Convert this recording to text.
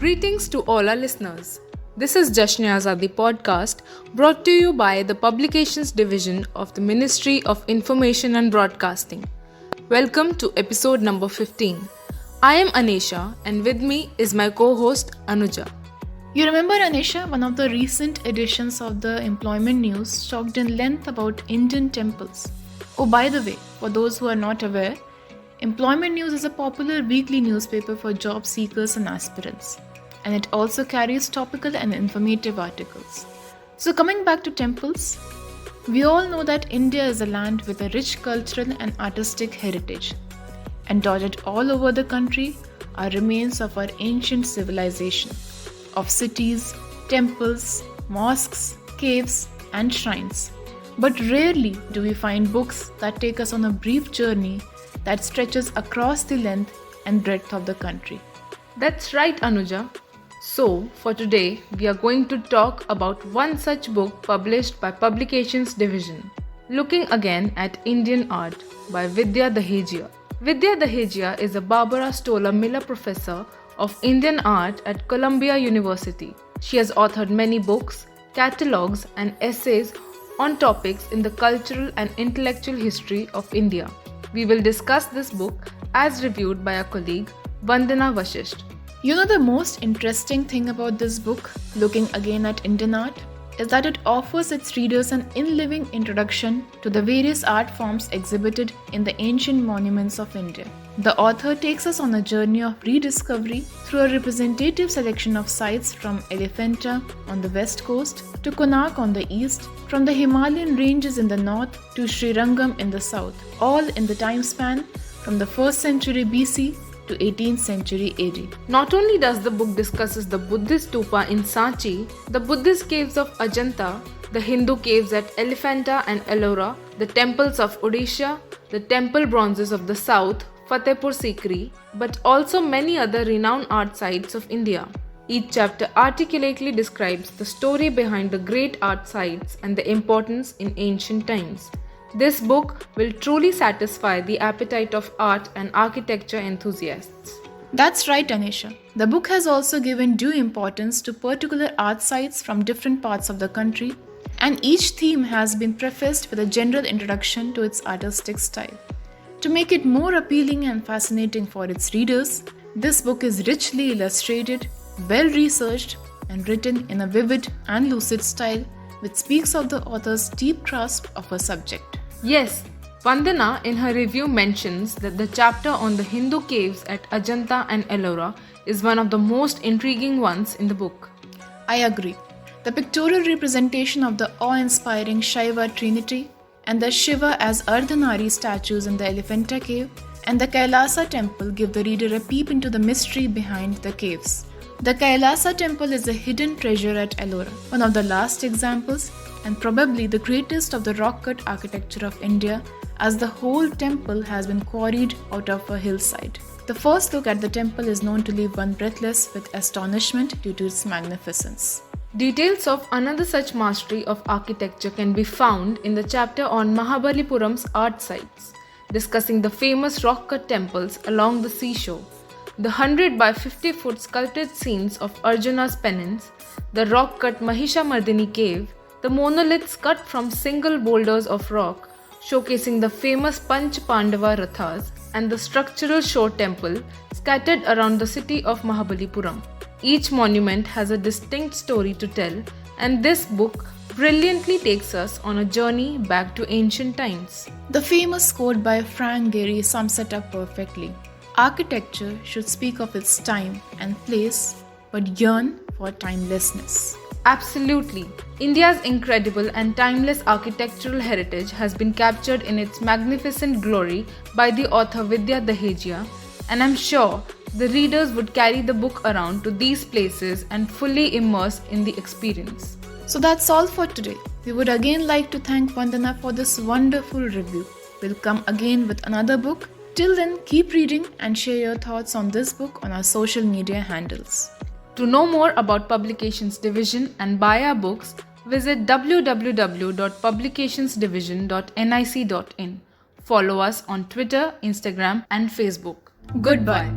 Greetings to all our listeners. This is Jashn-e-Azadi Podcast brought to you by the Publications Division of the Ministry of Information and Broadcasting. Welcome to episode number 15. I am Anisha and with me is my co-host Anuja. You remember, Anisha, one of the recent editions of the Employment News talked in length about Indian temples. Oh, by the way, for those who are not aware, Employment News is a popular weekly newspaper for job seekers and aspirants, and it also carries topical and informative articles. So coming back to temples, we all know that India is a land with a rich cultural and artistic heritage, and dotted all over the country are remains of our ancient civilization, of cities, temples, mosques, caves, and shrines. But rarely do we find books that take us on a brief journey that stretches across the length and breadth of the country. That's right, Anuja. So, for today, we are going to talk about one such book published by Publications Division, Looking Again at Indian Art by Vidya Dahejiya. Vidya Dahejiya is a Barbara Stoller Miller Professor of Indian Art at Columbia University. She has authored many books, catalogues, and essays on topics in the cultural and intellectual history of India. We will discuss this book as reviewed by our colleague Vandana Vashisht. You know, the most interesting thing about this book, Looking Again at Indian Art, is that it offers its readers an in-living introduction to the various art forms exhibited in the ancient monuments of India. The author takes us on a journey of rediscovery through a representative selection of sites from Elephanta on the west coast to Konark on the east, from the Himalayan ranges in the north to Srirangam in the south, all in the time span from the 1st century BC to 18th century AD. Not only does the book discusses the Buddhist stupa in Sanchi, the Buddhist caves of Ajanta, the Hindu caves at Elephanta and Ellora, the temples of Odisha, the temple bronzes of the south, Fatehpur Sikri, but also many other renowned art sites of India. Each chapter articulately describes the story behind the great art sites and the importance in ancient times. This book will truly satisfy the appetite of art and architecture enthusiasts. That's right, Anisha. The book has also given due importance to particular art sites from different parts of the country, and each theme has been prefaced with a general introduction to its artistic style. To make it more appealing and fascinating for its readers, this book is richly illustrated, well-researched, and written in a vivid and lucid style which speaks of the author's deep grasp of her subject. Yes, Vandana in her review mentions that the chapter on the Hindu caves at Ajanta and Ellora is one of the most intriguing ones in the book. I agree. The pictorial representation of the awe-inspiring Shaiva Trinity and the Shiva as Ardhanari statues in the Elephanta cave and the Kailasa temple give the reader a peep into the mystery behind the caves. The Kailasa temple is a hidden treasure at Ellora, one of the last examples and probably the greatest of the rock-cut architecture of India, as the whole temple has been quarried out of a hillside. The first look at the temple is known to leave one breathless with astonishment due to its magnificence. Details of another such mastery of architecture can be found in the chapter on Mahabalipuram's art sites, discussing the famous rock-cut temples along the seashore, the 100 by 50 foot sculpted scenes of Arjuna's penance, the rock-cut Mahishamardini cave, the monoliths cut from single boulders of rock, showcasing the famous Panch Pandava Rathas, and the structural shore temple scattered around the city of Mahabalipuram. Each monument has a distinct story to tell, and this book brilliantly takes us on a journey back to ancient times. The famous quote by Frank Gehry sums it up perfectly. Architecture should speak of its time and place, but yearn for timelessness. Absolutely. India's incredible and timeless architectural heritage has been captured in its magnificent glory by the author Vidya Dahejiya, and I'm sure the readers would carry the book around to these places and fully immerse in the experience. So that's all for today. We would again like to thank Vandana for this wonderful review. We'll come again with another book. Till then, keep reading and share your thoughts on this book on our social media handles. To know more about Publications Division and buy our books, visit www.publicationsdivision.nic.in. Follow us on Twitter, Instagram, and Facebook. Goodbye.